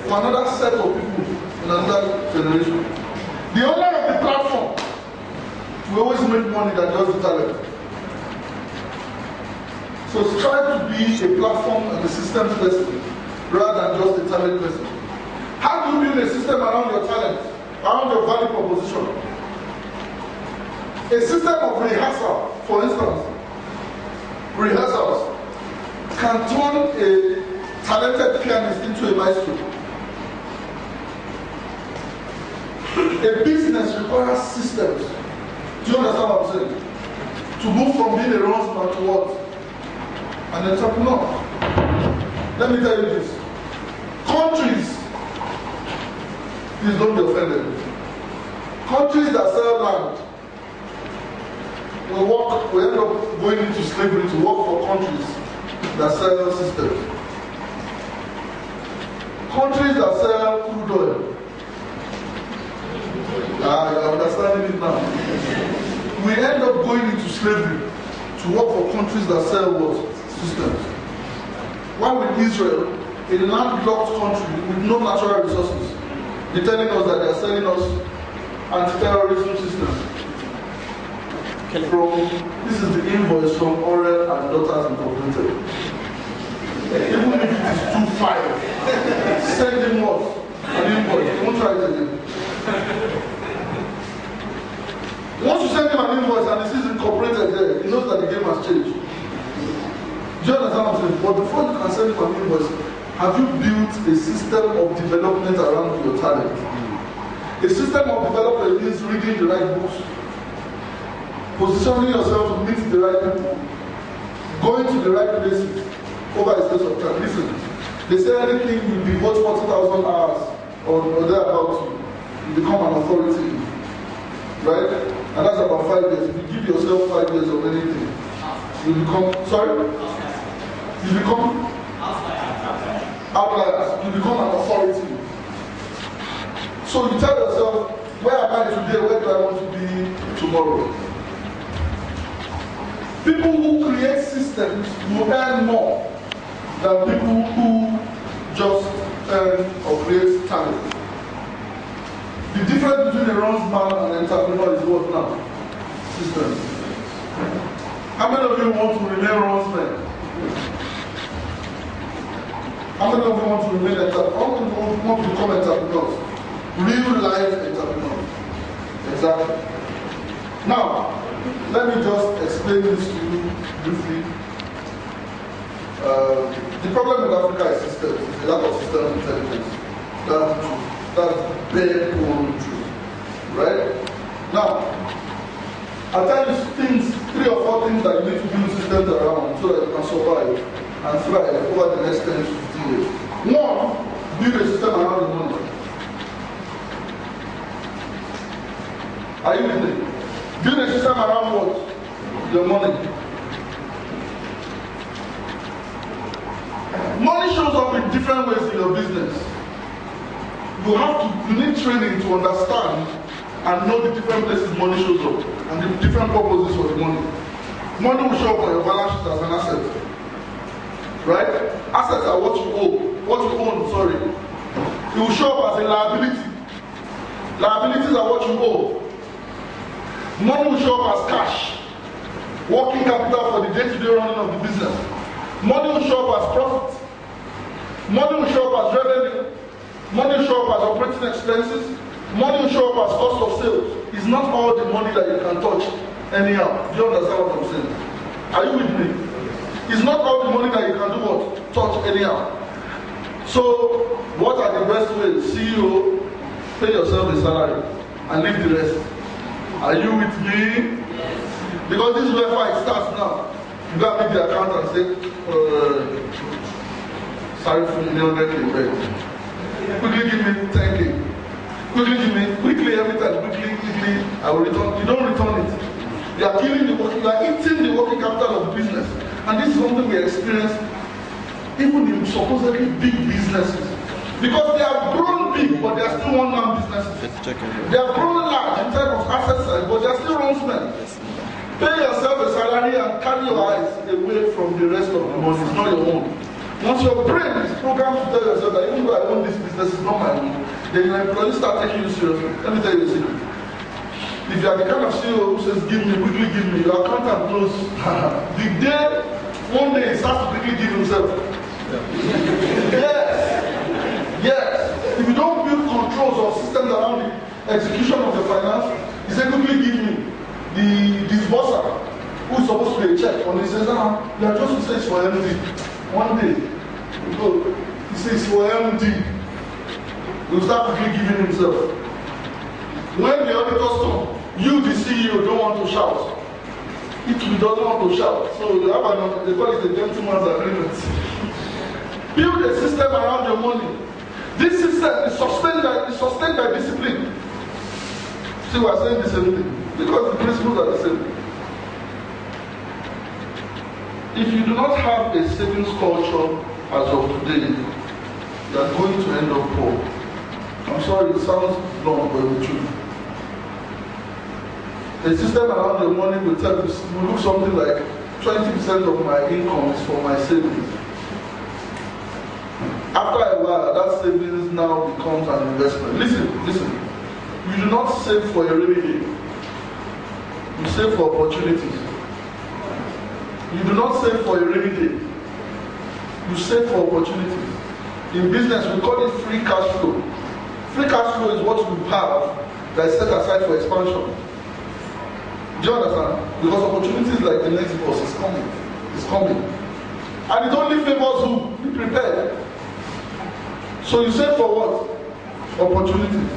for another set of people in another generation. The owner of the platform will always make money than just the talent. So strive to be a platform and a systems person rather than just a talent person. How do you build a system around your talent, around your value proposition? A system of rehearsal, for instance, rehearsals can turn a talented pianist into a maestro. A business requires systems. Do you understand what I'm saying? To move from being a runsman to what? An entrepreneur. Let me tell you this. Countries, please don't be offended. Countries that sell land will end up going into slavery to work for countries that sell systems. Countries that sell crude oil. You're understanding it now. We end up going into slavery to work for countries that sell what? Systems. Why would Israel, a landlocked country with no natural resources, be telling us that they are selling us anti-terrorism systems? This is the invoice from Orel and Daughters Incorporated. Even if it is 2.5, send him what? An invoice. He won't try it again. Once you send him an invoice and he sees incorporated there, he knows that the game has changed. Do you understand what I'm saying? But before you can send him an invoice, have you built a system of development around your talent? A system of development means reading the right books, positioning yourself to meet the right people, going to the right places over a space of time. Listen, they say anything you devote 40,000 hours or thereabouts, you become an authority, right? And that's about 5 years. If you give yourself 5 years of anything, you become, you become outliers. You become an authority. So you tell yourself, where am I today? Where do I want to be tomorrow? People who create systems will earn more than people who just earn or create talent. The difference between a runsman and an entrepreneur is what now? Systems. How many of you want to remain runsmen? How many of you want to remain entrepreneurs? How many of you want to become entrepreneurs? Real life entrepreneurs. Exactly. Now, let me just explain this to you briefly. The problem with Africa is systems. It's a lack of systems intelligence. That's true. That's bare true. Right? Now, I'll tell you things, 3 or 4 things that you need to build systems around so that you can survive and thrive over the next 10 to 15 years. 1, build a system around the money. Are you with me? Build a system around what? Your money. Money shows up in different ways in your business. You need training to understand and know the different places money shows up and the different purposes for the money. Money will show up on your balance sheet as an asset. Right? Assets are what you own, sorry. It will show up as a liability. Liabilities are what you owe. Money will show up as cash. Working capital for the day-to-day running of the business. Money will show up as profit. Money will show up as revenue. Money will show up as operating expenses. Money will show up as cost of sales. It's not all the money that you can touch anyhow. Do you understand what I'm saying? Are you with me? It's not all the money that you can do what? Touch anyhow. So, what are the best ways? CEO, pay yourself a salary and leave the rest. Are you with me? Because this is where fight starts now. You got to make the account and say, sorry for me, 100K. Quickly give me 10K. Quickly, every time, quickly, I will return. You don't return it. You are killing the working, you are eating the working capital of the business. And this is something we experience even in supposedly big businesses. Because they have grown big, but they are still one-man businesses. They have grown large in terms of asset size, but they are still runsmen. Pay yourself a salary and carry your eyes away from the rest of the money. It's not your own. Once your brain is programmed to tell yourself that even though I own this business, it's not my own, then your employees start taking you seriously. Let me tell you a secret. If you are the kind of CEO who says, give me, quickly give me, your accountant knows the day, one day he starts to quickly give himself. Yes. If you don't build controls or systems around the execution of the finance, he said, quickly give me. The disburser, who is supposed to be a check, when he says, you are just to say it's for MD. One day, he says for MD. He will start quickly giving himself. When the auditors come, you, the CEO, don't want to shout. He doesn't want to shout. So you have they call it a gentleman's agreement. Build a system around your money. This system is sustained by discipline. See, we are saying the same thing. Because the principles are the same. If you do not have a savings culture as of today, you are going to end up poor. I'm sorry, it sounds long, but it's true. A system around your money will look something like 20% of my income is for my savings. After a while, that savings now becomes an investment. Listen. You do not save for a rainy day. You save for opportunities. You do not save for a rainy day. You save for opportunities. In business, we call it free cash flow. Free cash flow is what you have that is set aside for expansion. Do you understand? Because opportunities like the next boss is coming. It's coming. And it only favors who? Be prepared. So you save for what? Opportunities.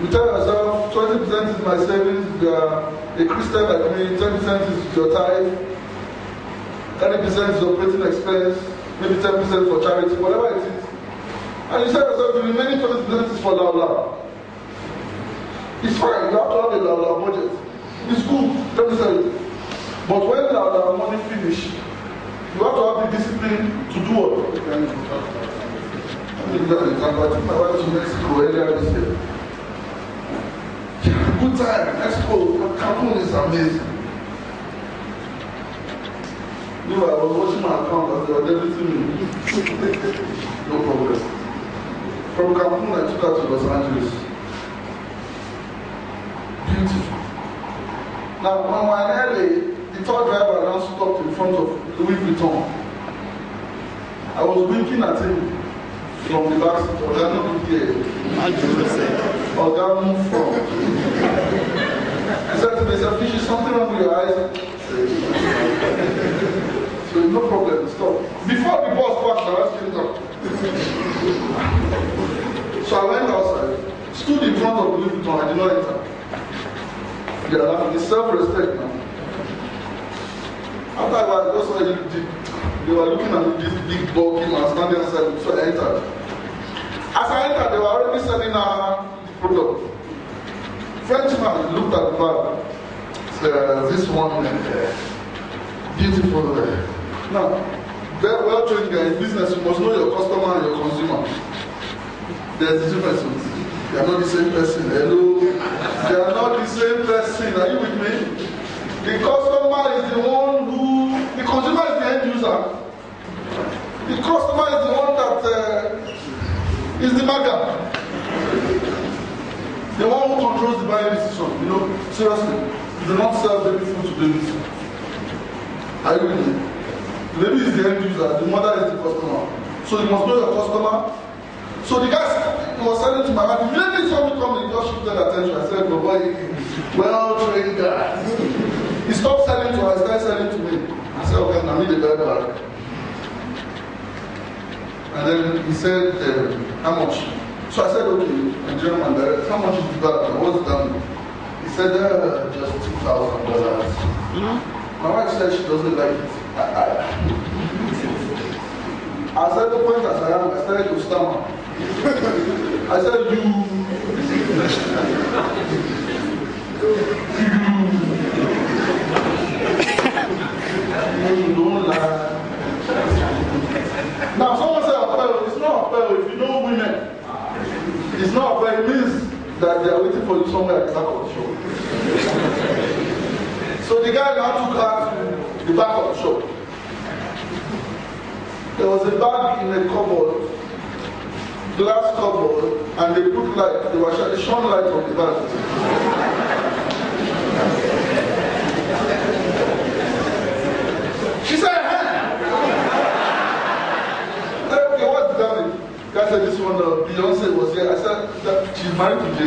You tell yourself 20% is my savings, if you are a Christian like me, 10% is your tithe, 30% is operating expense, maybe 10% for charity, whatever it is. And you tell yourself the remaining 20% is for la. It's fine, you have to have a la budget. It's good, let me tell you. But when la money finish, you have to have the discipline to do what? I took my wife to Mexico earlier this year. Good time, Mexico, Cancun is amazing. You know, I was watching my account and they were debiting me. No problem. From Cancun, I took her to Los Angeles. Beautiful. Now, when we were in LA, the tour driver now stopped in front of Louis Vuitton. I was winking at him from the back seat. Oga no be there. Oga move from. He said to me, "Fish, is something wrong with your eyes?" So no problem, stop. Before the bus passed, I was sitting up. So I went outside, stood in front of Louis Vuitton. I did not enter. They are laughing. It's self-respect now. After I was also they were looking at this big bulky man standing outside, so I entered. As I entered, they were already selling the product. Frenchman looked at the bag. Said, "This one, beautiful." Now, very well trained guy in business, you must know your customer and your consumer. There's a difference. They are not the same person. Hello, they are not the same person. Are you with me? The customer is the one who, the consumer is the end user. The customer is the one that is the maker. The one who controls the buying decision. You know, seriously, you do not sell baby food to babies. Are you with me? The baby is the end user, the mother is the customer. So you must know your customer. So the guy was selling to my wife. Immediately he saw me coming, he just shifted attention. I said, "Oh boy, well-trained guy." He stopped selling to her, he started selling to me. I said, "Okay, I need a better bag." And then he said, "How much?" So I said, "Okay, in German direct, how much is the bag? What's that?" He said, "Just $2,000. My wife said she doesn't like it. I said, "The point as I am, I started to stammer." I said, "You don't lie." Now, someone said, "Apparel." It's not apparel. If you know women, it's not apparel. It means that they are waiting for you somewhere at the back of the shop. So the guy now took her to the back of the shop. There was a bag in a cupboard, glass cupboard, and they put light. They were shone light on the bag. She said, hey! Okay, what's that? I said, this one, Beyonce was here. I said, she's married to Jay.